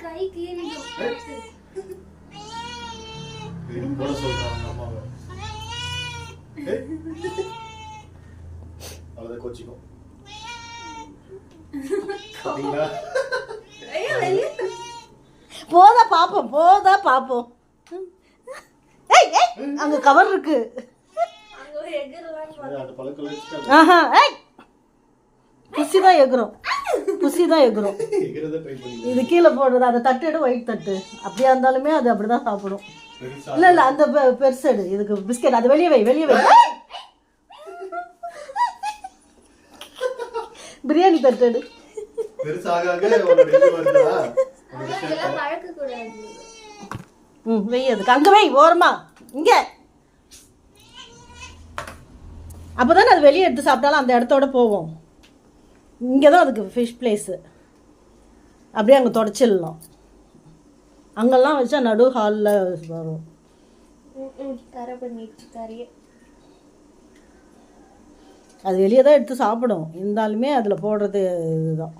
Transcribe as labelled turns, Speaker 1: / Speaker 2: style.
Speaker 1: கை கோச்சிக்கும்
Speaker 2: போதா பாப்போம் அங்க கவர் இருக்கு. புசி தான் எகுறோம். இது கீழே போடுறது அந்த தட்டு எடு, ஒயிட் தட்டு அப்படியா இருந்தாலுமே அது அப்படிதான் சாப்பிடும். இல்ல அந்த பெருசு எடு, இதுக்கு பிஸ்கெட் அது வெளியே வை. பிரியாணி தட்டு எடு. வெய், அதுக்கு அங்க வை, ஓரமா இங்க. அப்போதானே அது வெளியே எடுத்து சாப்பிட்டாலும் அந்த இடத்தோட போவோம். இங்கே தான் அதுக்கு ஃபிஷ் பிளேஸு. அப்படியே அங்கே தொடச்சிடலாம். அங்கெல்லாம் வச்சா நடு ஹாலில் வரும். அது வெளியே தான் எடுத்து சாப்பிடும், இருந்தாலுமே அதில் போடுறது இதுதான்.